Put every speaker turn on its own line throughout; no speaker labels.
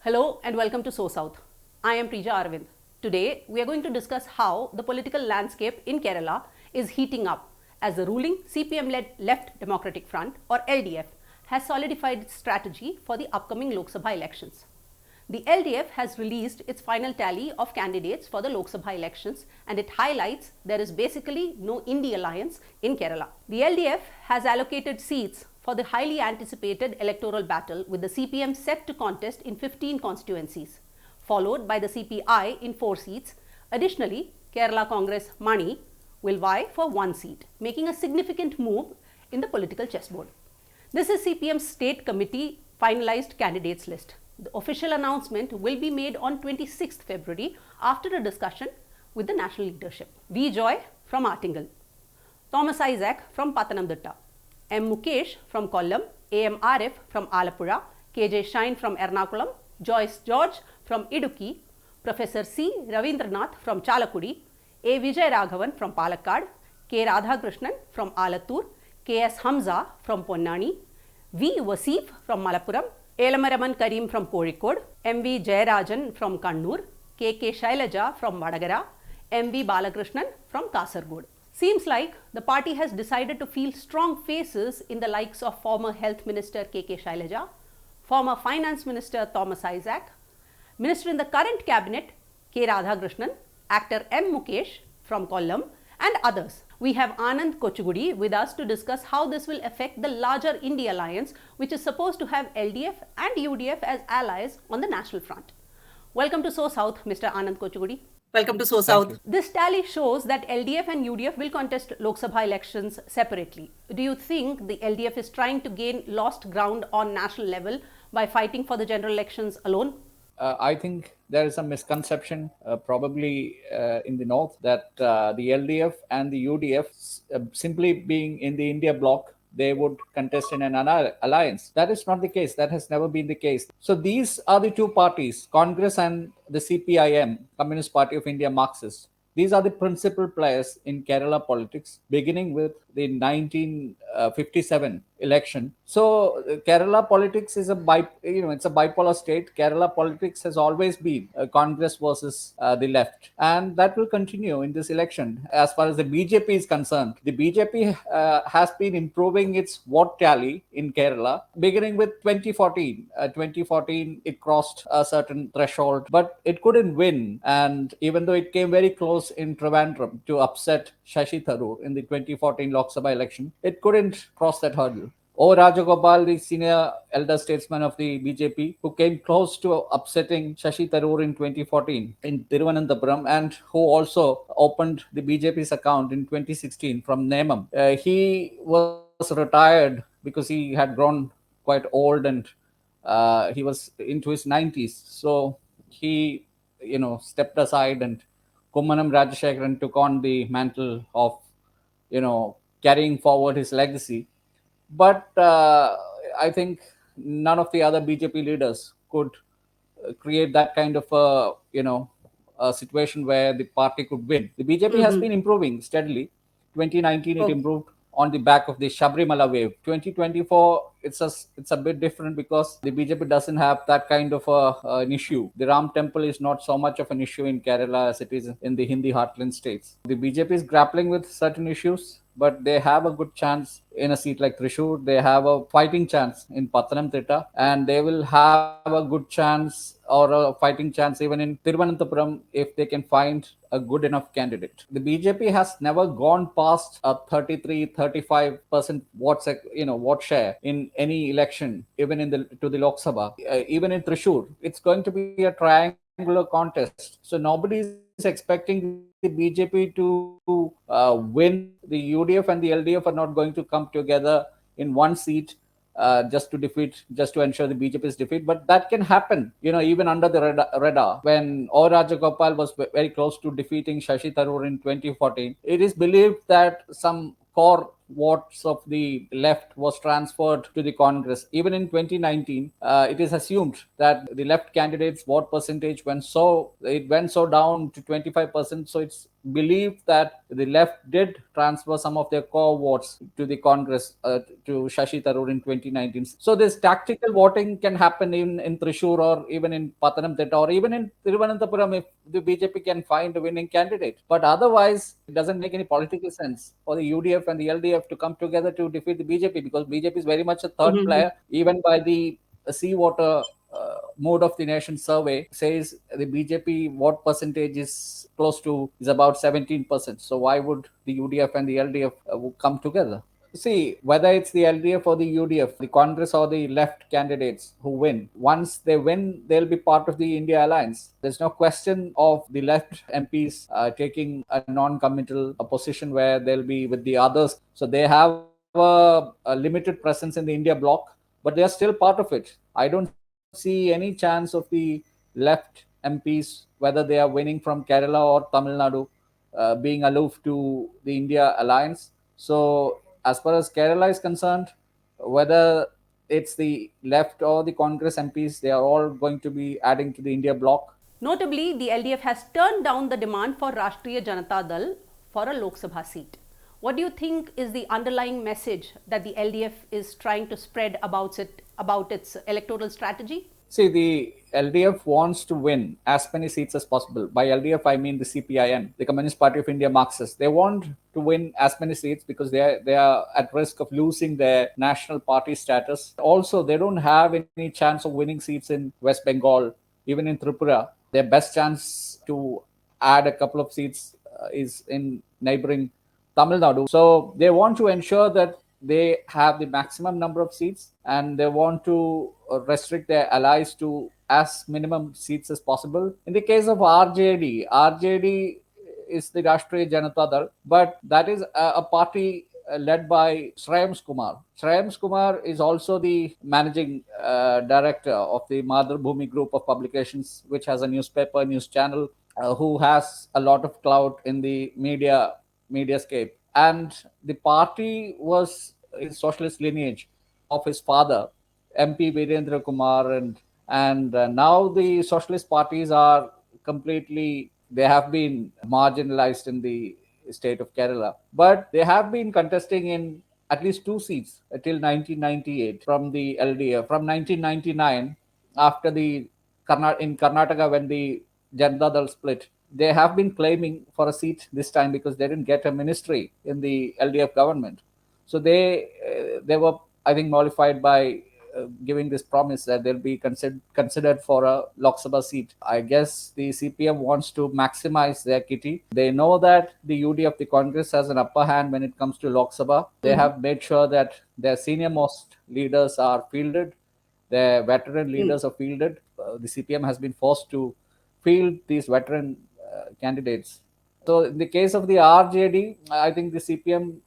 Hello and welcome to SoSouth. I am Prija Arvind. Today we are going to discuss how the political landscape in Kerala is heating up as the ruling CPM-led Left Democratic Front or LDF has solidified its strategy for the upcoming Lok Sabha elections. The LDF has released its final tally of candidates for the Lok Sabha elections and it highlights there is basically no Indie alliance in Kerala. The LDF has allocated seats for the highly anticipated electoral battle with the CPM set to contest in 15 constituencies, followed by the CPI in 4 seats. Additionally, Kerala Congress Mani will vie for 1 seat, making a significant move in the political chessboard. This is CPM's state committee finalized candidates list. The official announcement will be made on 26th February after a discussion with the national leadership. V. Joy from Artingal, Thomas Isaac from Pathanamthitta, M. Mukesh from Kollam, A. M. Arif from Alappuzha, K. J. Shine from Ernakulam, Joyce George from Idukki, Professor C. Ravindranath from Chalakudi, A. Vijay Raghavan from Palakkad, K. Radhakrishnan from Alattur, K. S. Hamza from Ponnani, V. Wasif from Malappuram, Elamaraman Karim from Kozhikode, M. V. Jayarajan from Kannur, K. K. Shailaja from Vadagara, M. V. Balakrishnan from Kasaragod. Seems like the party has decided to field strong faces in the likes of former Health Minister K. K. Shailaja, former Finance Minister Thomas Isaac, Minister in the current cabinet K. Radhakrishnan, actor M. Mukesh from Kollam and others. We have Anand Kochugudi with us to discuss how this will affect the larger Indie alliance, which is supposed to have LDF and UDF as allies on the national front. Welcome to SoSouth, Mr. Anand Kochugudi. Welcome to SoSouth. This tally shows that LDF and UDF will contest Lok Sabha elections separately. Do you think the LDF is trying to gain lost ground on national level by fighting for the general elections alone?
I think there is a misconception, probably in the north, that the LDF and the UDF, simply being in the India bloc, they would contest in an alliance. That is not the case. That has never been the case. So these are the two parties, Congress and the CPIM, Communist Party of India Marxist. These are the principal players in Kerala politics, beginning with the 1957 election. So Kerala politics is it's a bipolar state. Kerala politics has always been Congress versus the left, and that will continue in this election. As far as the BJP is concerned, the BJP has been improving its vote tally in Kerala, beginning with 2014. 2014, it crossed a certain threshold, but it couldn't win. And even though it came very close in Trivandrum to upset Shashi Tharoor in the 2014 Lok Sabha election, it couldn't cross that hurdle. O. Rajagopal, the senior elder statesman of the BJP, who came close to upsetting Shashi Tharoor in 2014 in Thiruvananthapuram, and who also opened the BJP's account in 2016 from Nemam. He was retired because he had grown quite old and he was into his 90s. So he, stepped aside, and Kummanam Rajashekharan took on the mantle of, carrying forward his legacy. But I think none of the other BJP leaders could create that kind of a situation where the party could win. The BJP has been improving steadily. 2019, it improved on the back of the Sabrimala wave. 2024, it's a bit different because the BJP doesn't have that kind of an issue. The Ram temple is not so much of an issue in Kerala as it is in the Hindi heartland states. The BJP is grappling with certain issues, but they have a good chance in a seat like Thrissur. They have a fighting chance in Pathanamthitta, and they will have a good chance or a fighting chance even in Thiruvananthapuram if they can find a good enough candidate. The BJP has never gone past a 33-35% vote share in any election, even to the Lok Sabha. Even in Thrissur, it's going to be a triangular contest. So nobody is expecting the BJP to win. The UDF and the LDF are not going to come together in one seat just to ensure the BJP's defeat. But that can happen, even under the radar. When O. Rajagopal was very close to defeating Shashi Tharoor in 2014, it is believed that some core votes of the left was transferred to the Congress. Even in 2019, it is assumed that the left candidates' vote percentage went so down to 25%. So it's believed that the left did transfer some of their core votes to the Congress, to Shashi Tharoor in 2019. So this tactical voting can happen in Thrissur or even in Pathanamthitta or even in Thiruvananthapuram if the BJP can find a winning candidate. But otherwise, it doesn't make any political sense for the UDF and the LDF to come together to defeat the BJP, because BJP is very much a third
Mhm.
player, even by the seawater mode of the nation survey says the BJP vote percentage is about 17%. So why would the UDF and the LDF come together? See, whether it's the LDF or the UDF, the Congress or the left candidates who win, once they win, they'll be part of the India alliance. There's no question of the left MPs taking a non-committal position where they'll be with the others. So they have a limited presence in the India bloc, but they are still part of it. I don't see any chance of the left MPs, whether they are winning from Kerala or Tamil Nadu, being aloof to the India alliance. So, as far as Kerala is concerned, whether it's the left or the Congress MPs, they are all going to be adding to the India bloc.
Notably, the LDF has turned down the demand for Rashtriya Janata Dal for a Lok Sabha seat. What do you think is the underlying message that the LDF is trying to spread about its electoral strategy?
See, the LDF wants to win as many seats as possible. By LDF, I mean the CPIM, the Communist Party of India Marxists. They want to win as many seats because they are at risk of losing their national party status. Also, they don't have any chance of winning seats in West Bengal, even in Tripura. Their best chance to add a couple of seats is in neighboring Tamil Nadu. So they want to ensure that they have the maximum number of seats, and they want to restrict their allies to as minimum seats as possible. In the case of RJD is the Rashtriya Janata Dal, but that is a party led by Shreyans Kumar. Shreyans Kumar is also the managing director of the Madhur Bhumi group of publications, which has a news channel, who has a lot of clout in the mediascape. And the party was in socialist lineage of his father, MP Virendra Kumar, and now the socialist parties are completely, they have been marginalized in the state of Kerala, but they have been contesting in at least two seats till 1998 from the LDF. From 1999, after the in Karnataka, when the Janata Dal split, they have been claiming for a seat this time because they didn't get a ministry in the LDF government. So they were, I think, mollified by giving this promise that they'll be considered for a Lok Sabha seat. I guess the CPM wants to maximize their kitty. They know that the UDF, the Congress, has an upper hand when it comes to Lok Sabha. They have made sure that their senior most leaders are fielded, their veteran leaders are fielded. The CPM has been forced to field these veteran candidates. So, in the case of the RJD, I think the CPM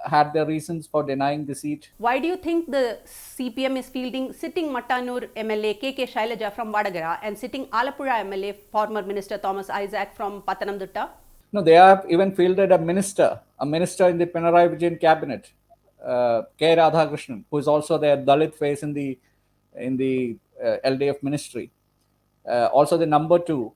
had their reasons for denying the seat.
Why do you think the CPM is fielding sitting Mattanur MLA KK Shailaja from Vadagara and sitting Alapura MLA former Minister Thomas Isaac from Pathanamthitta?
No, they have even fielded a minister in the Pinarayi Vijayan cabinet, K. Radhakrishnan, who is also their Dalit face in the LDF ministry. Also, the number two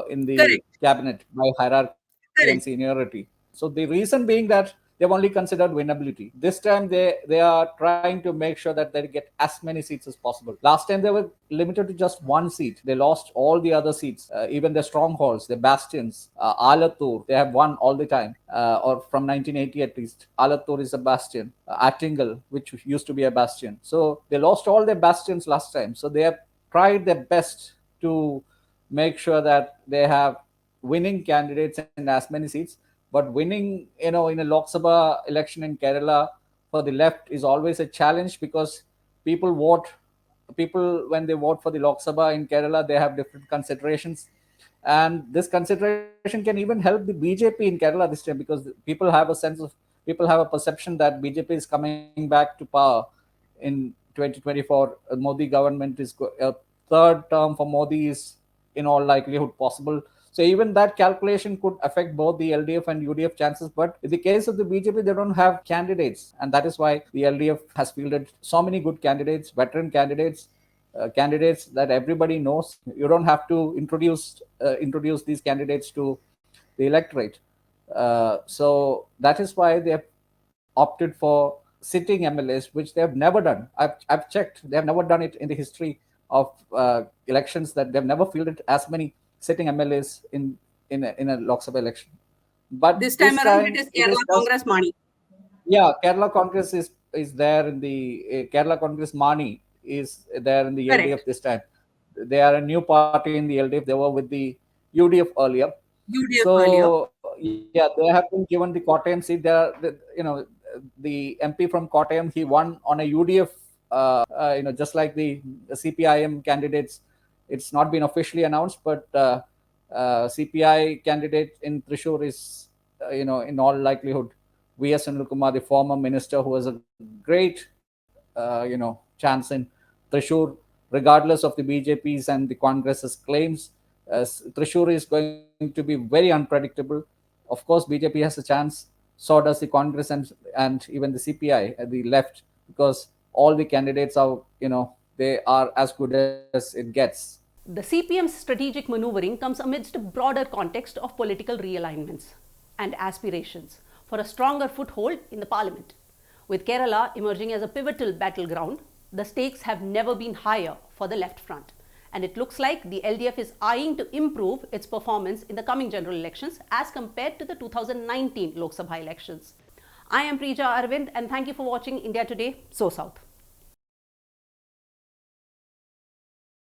in the cabinet by hierarchy and seniority. So the reason being that they've only considered winnability. This time they are trying to make sure that they get as many seats as possible. Last time they were limited to just one seat. They lost all the other seats, even their strongholds, their bastions. Alathur, they have won all the time, or from 1980 at least. Alathur is a bastion. Attingal, which used to be a bastion. So they lost all their bastions last time. So they have tried their best to make sure that they have winning candidates in as many seats. But winning, in a Lok Sabha election in Kerala for the left is always a challenge, because people vote. People, when they vote for the Lok Sabha in Kerala, they have different considerations, and this consideration can even help the BJP in Kerala this time, because people have a perception that BJP is coming back to power in 2024. Modi government is a third term for Modi is in all likelihood possible. So even that calculation could affect both the LDF and UDF chances. But in the case of the BJP, they don't have candidates, and that is why the LDF has fielded so many good candidates, veteran candidates, candidates that everybody knows. You don't have to introduce these candidates to the electorate. So that is why they have opted for sitting MLAs, which they have never done. I've checked; they have never done it in the history of elections. That they've never fielded as many sitting MLAs in a Lok Sabha election. But
This time
this
around, it
time
is
it is
Kerala
just,
Congress Mani.
yeah, Kerala Congress is there in the Kerala Congress Mani is there in the
Correct.
LDF this time. They are a new party in the LDF. They were with the UDF earlier.
UDF earlier.
So yeah, they have been given the Kottayam seat. The MP from Kottayam, he won on a UDF. Just like the CPIM candidates, it's not been officially announced, but CPI candidate in Thrissur is, in all likelihood, V.S. Kumar, the former minister, who has a great, chance in Thrissur, regardless of the BJP's and the Congress's claims. Thrissur is going to be very unpredictable. Of course, BJP has a chance. So does the Congress and even the CPI at the left, because all the candidates are, they are as good as it gets.
The CPM's strategic maneuvering comes amidst a broader context of political realignments and aspirations for a stronger foothold in the parliament. With Kerala emerging as a pivotal battleground, the stakes have never been higher for the left front. And it looks like the LDF is eyeing to improve its performance in the coming general elections as compared to the 2019 Lok Sabha elections. I am Prija Arvind, and thank you for watching India Today, SoSouth.